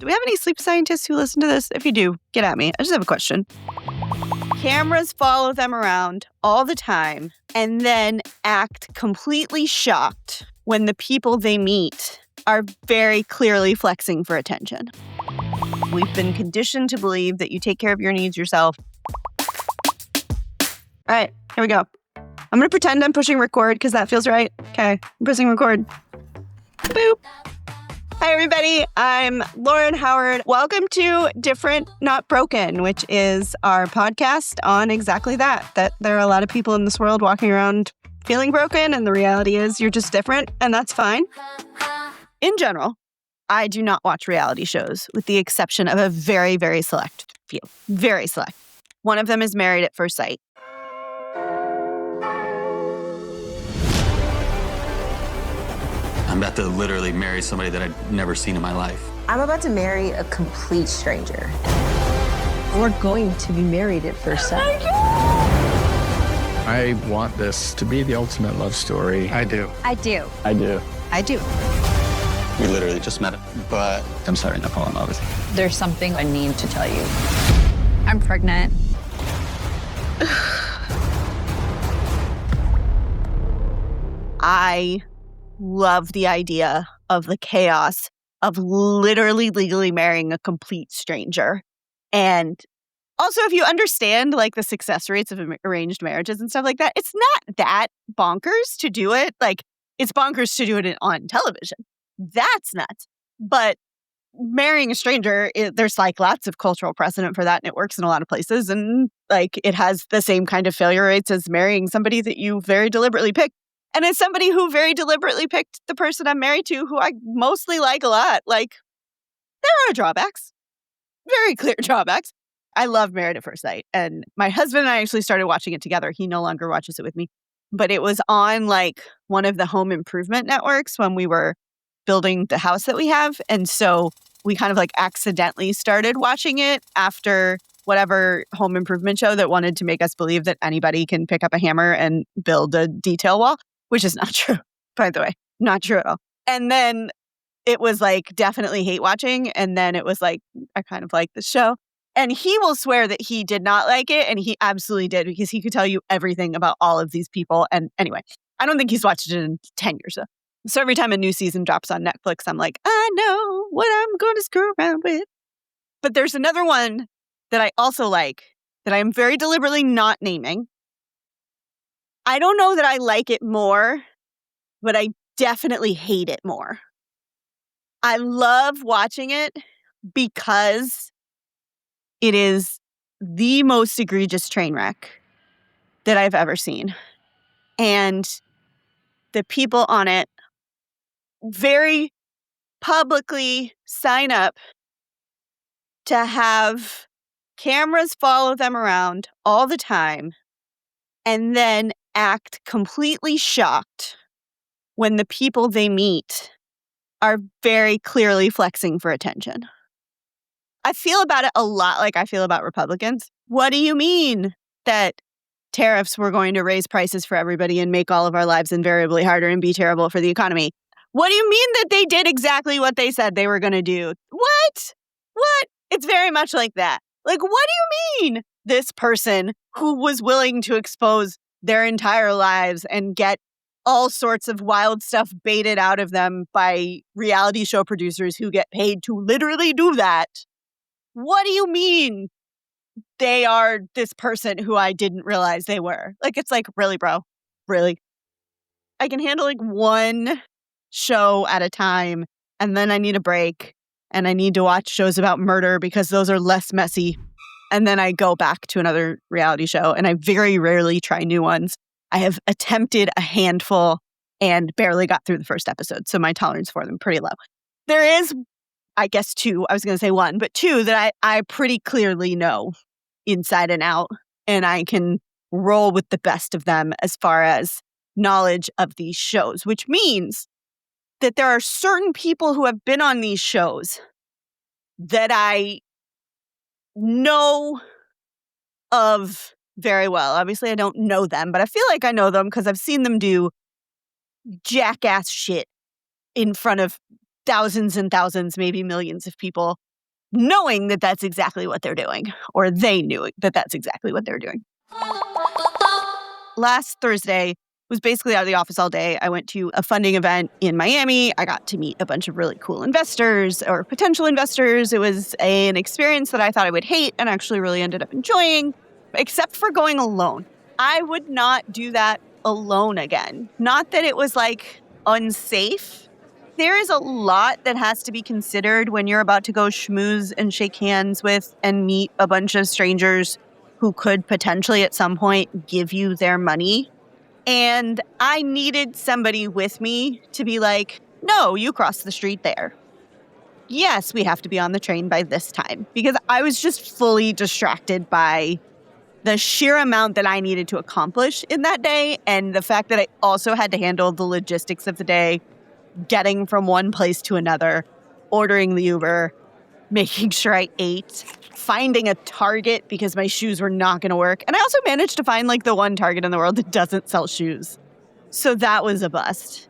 Do we have any sleep scientists who listen to this? If you do, get at me. I just have a question. Cameras follow them around all the time and then act completely shocked when the people they meet are very clearly flexing for attention. We've been conditioned to believe that you take care of your needs yourself. All right, here we go. I'm going to pretend I'm pushing record because that feels right. Okay, I'm pressing record. Boop. Hi, everybody. I'm Lauren Howard. Welcome to Different, Not Broken, which is our podcast on exactly that there are a lot of people in this world walking around feeling broken, and the reality is you're just different, and that's fine. In general, I do not watch reality shows, with the exception of a very, very select few. Very select. One of them is Married at First Sight. I'm about to literally marry somebody that I've never seen in my life. I'm about to marry a complete stranger. We're going to be married at first sight. I want this to be the ultimate love story. I do. I do. I do. I do. We literally just met, but I'm starting to fall in love with you. There's something I need to tell you. I'm pregnant. I love the idea of the chaos of literally legally marrying a complete stranger. And also, if you understand like the success rates of arranged marriages and stuff like that, it's not that bonkers to do it. Like, it's bonkers to do it on television. That's nuts. But marrying a stranger, there's like lots of cultural precedent for that, and it works in a lot of places. And like, it has the same kind of failure rates as marrying somebody that you very deliberately picked. And as somebody who very deliberately picked the person I'm married to, who I mostly like a lot, like, there are drawbacks. Very clear drawbacks. I love Married at First Sight. And my husband and I actually started watching it together. He no longer watches it with me. But it was on, like, one of the home improvement networks when we were building the house that we have. And so we kind of, like, accidentally started watching it after whatever home improvement show that wanted to make us believe that anybody can pick up a hammer and build a detail wall. Which is not true, by the way. Not true at all. And then it was like definitely hate watching. And then it was like, I kind of like the show. And he will swear that he did not like it. And he absolutely did, because he could tell you everything about all of these people. And anyway, I don't think he's watched it in 10 years. So every time a new season drops on Netflix, I'm like, I know what I'm going to screw around with. But there's another one that I also like that I am very deliberately not naming. I don't know that I like it more, but I definitely hate it more. I love watching it because it is the most egregious train wreck that I've ever seen. And the people on it very publicly sign up to have cameras follow them around all the time and then act completely shocked when the people they meet are very clearly flexing for attention. I feel about it a lot like I feel about Republicans. What do you mean that tariffs were going to raise prices for everybody and make all of our lives invariably harder and be terrible for the economy? What do you mean that they did exactly what they said they were going to do? What? It's very much like that. Like, what do you mean this person who was willing to expose their entire lives and get all sorts of wild stuff baited out of them by reality show producers who get paid to literally do that? What do you mean they are this person who I didn't realize they were? Like, it's like, really, bro? Really? I can handle like one show at a time, and then I need a break, and I need to watch shows about murder because those are less messy. And then I go back to another reality show, and I very rarely try new ones. I have attempted a handful and barely got through the first episode, so my tolerance for them pretty low. There is, I guess, two. I was going to say one, but two that I pretty clearly know inside and out, and I can roll with the best of them as far as knowledge of these shows, which means that there are certain people who have been on these shows that I know of very well. Obviously, I don't know them, but I feel like I know them because I've seen them do jackass shit in front of thousands and thousands, maybe millions of people knowing that that's exactly what they're doing, or they knew that that's exactly what they're doing. Last Thursday was basically out of the office all day. I went to a funding event in Miami. I got to meet a bunch of really cool investors or potential investors. It was an experience that I thought I would hate and actually really ended up enjoying, except for going alone. I would not do that alone again. Not that it was like unsafe. There is a lot that has to be considered when you're about to go schmooze and shake hands with and meet a bunch of strangers who could potentially at some point give you their money. And I needed somebody with me to be like, no, you cross the street there. Yes, we have to be on the train by this time. Because I was just fully distracted by the sheer amount that I needed to accomplish in that day. And the fact that I also had to handle the logistics of the day, getting from one place to another, ordering the Uber, making sure I ate, finding a Target because my shoes were not going to work. And I also managed to find like the one Target in the world that doesn't sell shoes. So that was a bust.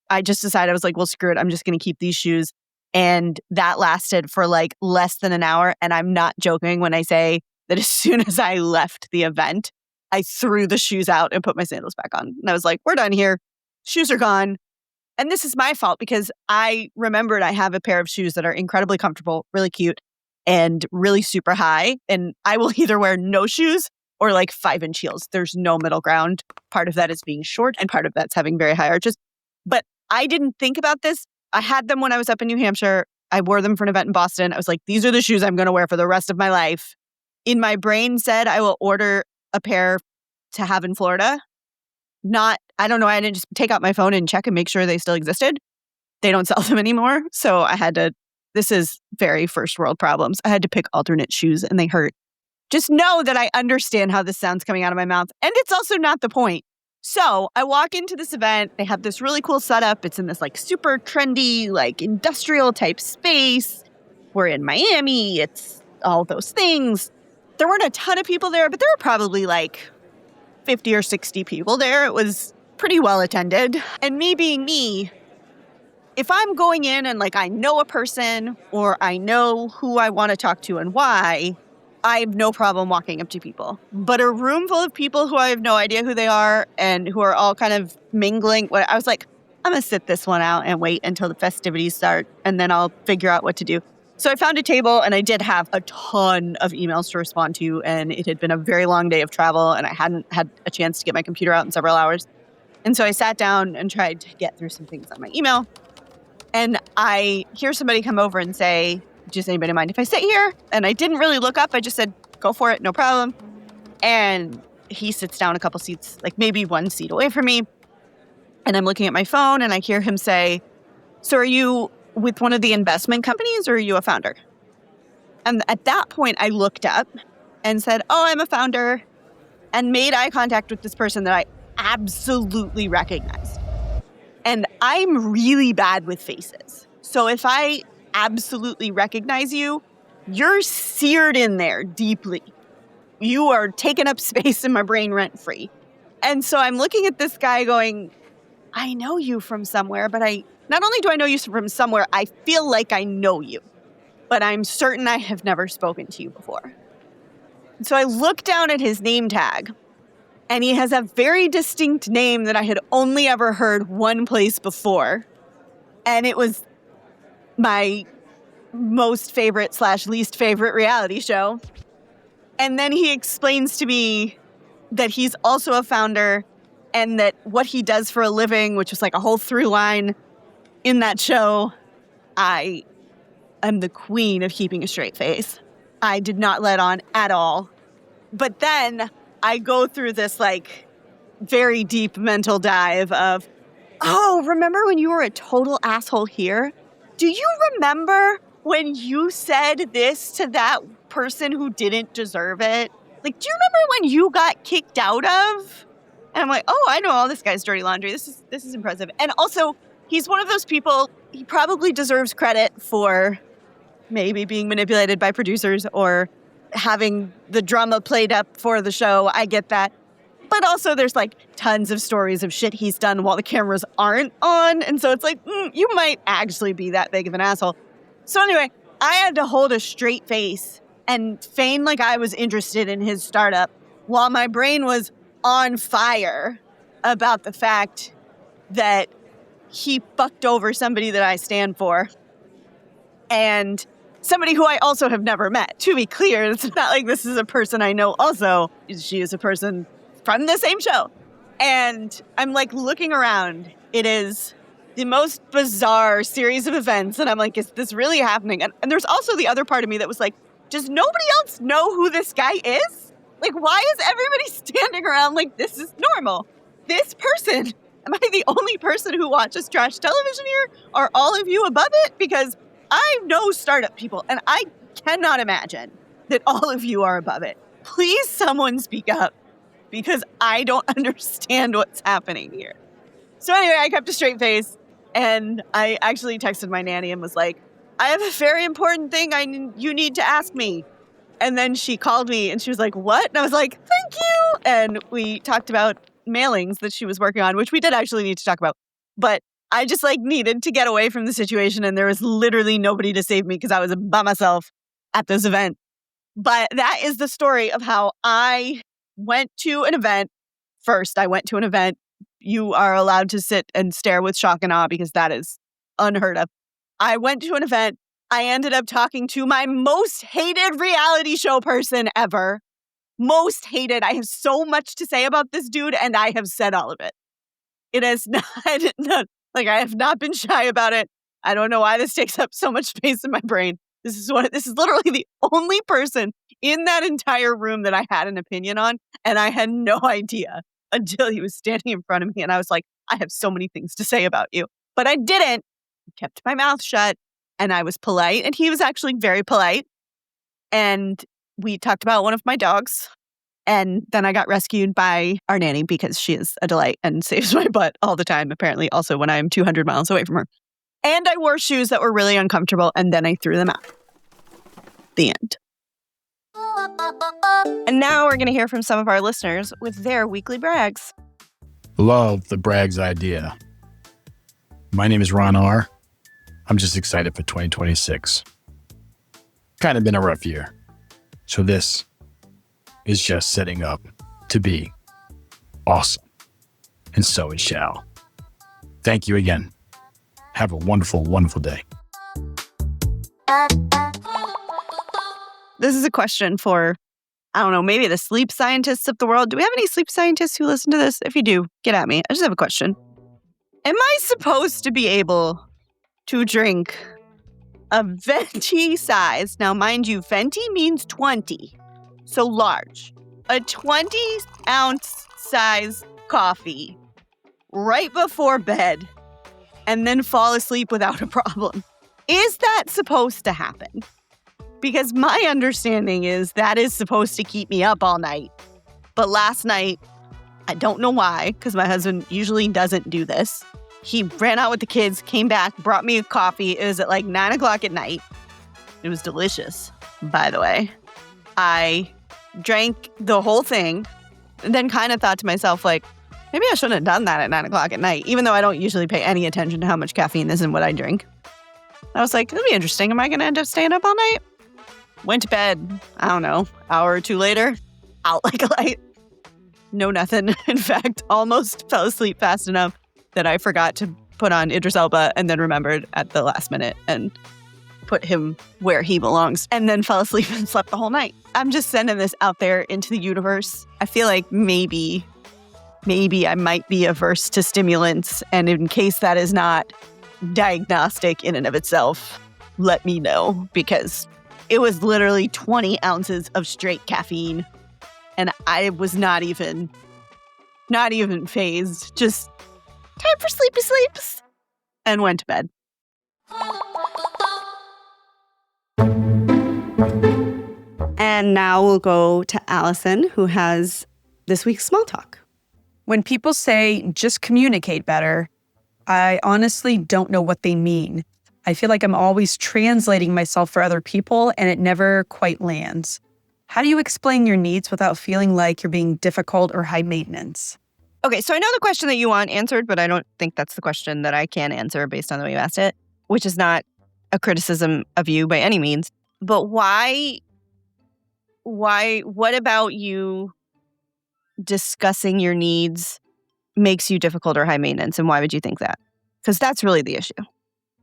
I just decided, I was like, well, screw it. I'm just going to keep these shoes. And that lasted for like less than an hour. And I'm not joking when I say that as soon as I left the event, I threw the shoes out and put my sandals back on. And I was like, we're done here. Shoes are gone. And this is my fault because I remembered I have a pair of shoes that are incredibly comfortable, really cute, and really super high. And I will either wear no shoes or like 5-inch heels. There's no middle ground. Part of that is being short and part of that's having very high arches. But I didn't think about this. I had them when I was up in New Hampshire. I wore them for an event in Boston. I was like, these are the shoes I'm going to wear for the rest of my life. In my brain said I will order a pair to have in Florida. I don't know, I didn't just take out my phone and check and make sure they still existed. They don't sell them anymore. So this is very first world problems. I had to pick alternate shoes and they hurt. Just know that I understand how this sounds coming out of my mouth. And it's also not the point. So I walk into this event. They have this really cool setup. It's in this like super trendy, like industrial type space. We're in Miami. It's all those things. There weren't a ton of people there, but there were probably like 50 or 60 people there. It was pretty well attended. And me being me, if I'm going in and like I know a person or I know who I want to talk to and why, I have no problem walking up to people. But a room full of people who I have no idea who they are and who are all kind of mingling, I was like, I'm going to sit this one out and wait until the festivities start and then I'll figure out what to do. So I found a table and I did have a ton of emails to respond to, and it had been a very long day of travel and I hadn't had a chance to get my computer out in several hours. And so I sat down and tried to get through some things on my email. And I hear somebody come over and say, does anybody mind if I sit here? And I didn't really look up. I just said, go for it, no problem. And he sits down a couple seats, like maybe one seat away from me. And I'm looking at my phone and I hear him say, so are you with one of the investment companies or are you a founder? And at that point, I looked up and said, oh, I'm a founder, and made eye contact with this person that I absolutely recognized. And I'm really bad with faces. So if I absolutely recognize you, you're seared in there deeply. You are taking up space in my brain rent-free. And so I'm looking at this guy going, I know you from somewhere, but not only do I know you from somewhere, I feel like I know you, but I'm certain I have never spoken to you before. So I look down at his name tag, and he has a very distinct name that I had only ever heard one place before. And it was my most favorite / least favorite reality show. And then he explains to me that he's also a founder and that what he does for a living, which was like a whole through line in that show, I am the queen of keeping a straight face. I did not let on at all. But then I go through this like very deep mental dive of, oh, remember when you were a total asshole here? Do you remember when you said this to that person who didn't deserve it? Like, do you remember when you got kicked out of? And I'm like, oh, I know all this guy's dirty laundry. This is impressive. And also, he's one of those people, he probably deserves credit for maybe being manipulated by producers or having the drama played up for the show. I get that. But also there's like tons of stories of shit he's done while the cameras aren't on. And so it's like, you might actually be that big of an asshole. So anyway, I had to hold a straight face and feign like I was interested in his startup while my brain was on fire about the fact that he fucked over somebody that I stand for. And somebody who I also have never met. To be clear, it's not like this is a person I know also. She is a person from the same show. And I'm like looking around. It is the most bizarre series of events. And I'm like, is this really happening? And there's also the other part of me that was like, does nobody else know who this guy is? Like, why is everybody standing around like this is normal? This person, am I the only person who watches trash television here? Are all of you above it? Because I know startup people, and I cannot imagine that all of you are above it. Please, someone speak up, because I don't understand what's happening here. So anyway, I kept a straight face, and I actually texted my nanny and was like, I have a very important thing you need to ask me. And then she called me, and she was like, what? And I was like, thank you. And we talked about mailings that she was working on, which we did actually need to talk about. But I just needed to get away from the situation, and there was literally nobody to save me because I was by myself at this event. But that is the story of how I went to an event. First, I went to an event. You are allowed to sit and stare with shock and awe because that is unheard of. I went to an event. I ended up talking to my most hated reality show person ever. Most hated. I have so much to say about this dude, and I have said all of it. It has not, I have not been shy about it. I don't know why this takes up so much space in my brain. This is literally the only person in that entire room that I had an opinion on, and I had no idea until he was standing in front of me, and I was like, I have so many things to say about you. But I didn't. I kept my mouth shut, and I was polite, and he was actually very polite. And we talked about one of my dogs. And then I got rescued by our nanny because she is a delight and saves my butt all the time, apparently, also when I'm 200 miles away from her. And I wore shoes that were really uncomfortable, and then I threw them out. The end. And now we're going to hear from some of our listeners with their weekly brags. Love the brags idea. My name is Ron R. I'm just excited for 2026. Kind of been a rough year. So this is just setting up to be awesome. And so it shall. Thank you again. Have a wonderful, wonderful day. This is a question for, I don't know, maybe the sleep scientists of the world. Do we have any sleep scientists who listen to this? If you do, get at me. I just have a question. Am I supposed to be able to drink a venti size? Now, mind you, venti means 20. So large. A 20-ounce size coffee right before bed and then fall asleep without a problem. Is that supposed to happen? Because my understanding is that is supposed to keep me up all night. But last night, I don't know why, because my husband usually doesn't do this. He ran out with the kids, came back, brought me a coffee. It was at 9 o'clock at night. It was delicious, by the way. I drank the whole thing and then kind of thought to myself, maybe I shouldn't have done that at 9 o'clock at night, even though I don't usually pay any attention to how much caffeine is in what I drink. I was like, it'll be interesting. Am I going to end up staying up all night? Went to bed, I don't know, hour or two later, out like a light. No, nothing. In fact, almost fell asleep fast enough that I forgot to put on Idris Elba and then remembered at the last minute and put him where he belongs and then fell asleep and slept the whole night. I'm just sending this out there into the universe. I feel like maybe I might be averse to stimulants. And in case that is not diagnostic in and of itself, let me know, because it was literally 20 ounces of straight caffeine. And I was not even phased. Just time for sleepy sleeps. And went to bed. And now we'll go to Allison, who has this week's small talk. When people say just communicate better, I honestly don't know what they mean. I feel like I'm always translating myself for other people and it never quite lands. How do you explain your needs without feeling like you're being difficult or high maintenance? Okay, so I know the question that you want answered, but I don't think that's the question that I can answer based on the way you asked it, which is not a criticism of you by any means. But what about you discussing your needs makes you difficult or high maintenance? And why would you think that? Because that's really the issue.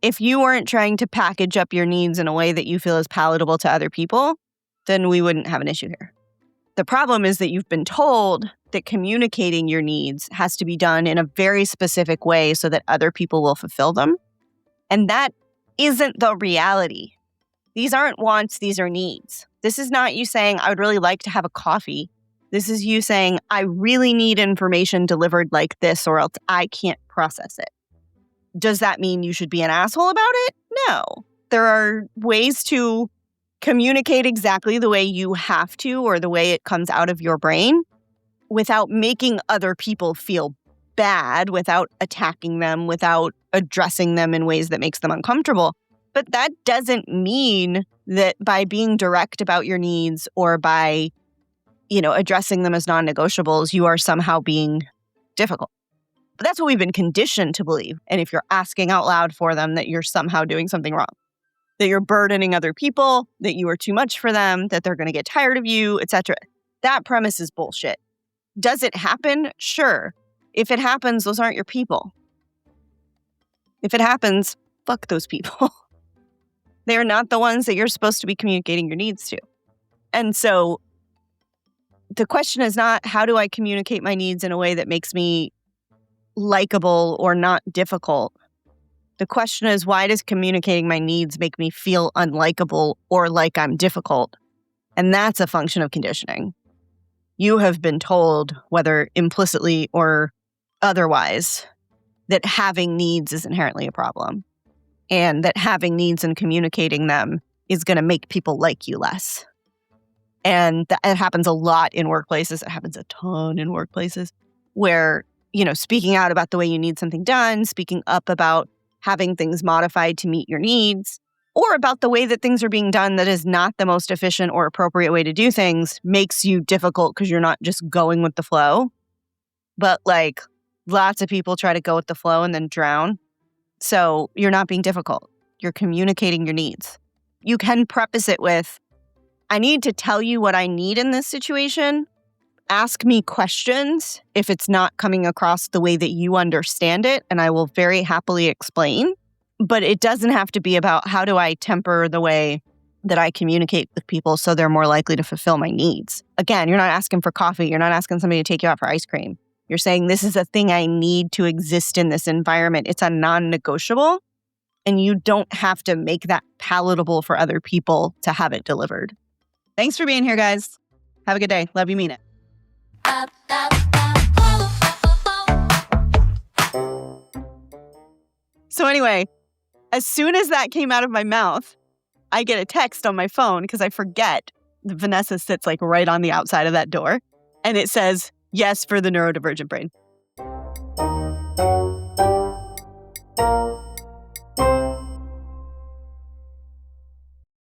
If you weren't trying to package up your needs in a way that you feel is palatable to other people, then we wouldn't have an issue here. The problem is that you've been told that communicating your needs has to be done in a very specific way so that other people will fulfill them. And that isn't the reality. These aren't wants, these are needs. This is not you saying, I would really like to have a coffee. This is you saying, I really need information delivered like this or else I can't process it. Does that mean you should be an asshole about it? No. There are ways to communicate exactly the way you have to or the way it comes out of your brain without making other people feel bad, without attacking them, without addressing them in ways that makes them uncomfortable. But that doesn't mean that by being direct about your needs or by, addressing them as non-negotiables, you are somehow being difficult. But that's what we've been conditioned to believe. And if you're asking out loud for them, that you're somehow doing something wrong, that you're burdening other people, that you are too much for them, that they're going to get tired of you, etc. That premise is bullshit. Does it happen? Sure. If it happens, those aren't your people. If it happens, fuck those people. They're not the ones that you're supposed to be communicating your needs to. And so the question is not, how do I communicate my needs in a way that makes me likable or not difficult? The question is, why does communicating my needs make me feel unlikable or like I'm difficult? And that's a function of conditioning. You have been told, whether implicitly or otherwise, that having needs is inherently a problem. And that having needs and communicating them is going to make people like you less. And that happens a lot in workplaces. It happens a ton in workplaces where, speaking out about the way you need something done, speaking up about having things modified to meet your needs, or about the way that things are being done that is not the most efficient or appropriate way to do things makes you difficult because you're not just going with the flow. But lots of people try to go with the flow and then drown. So you're not being difficult. You're communicating your needs. You can preface it with, I need to tell you what I need in this situation. Ask me questions if it's not coming across the way that you understand it, and I will very happily explain. But it doesn't have to be about how do I temper the way that I communicate with people so they're more likely to fulfill my needs. Again, you're not asking for coffee. You're not asking somebody to take you out for ice cream. You're saying this is a thing I need to exist in this environment. It's a non-negotiable, and you don't have to make that palatable for other people to have it delivered. Thanks for being here, guys. Have a good day. Love you, mean it. So anyway, as soon as that came out of my mouth, I get a text on my phone because I forget that Vanessa sits right on the outside of that door. And it says, yes, for the neurodivergent brain.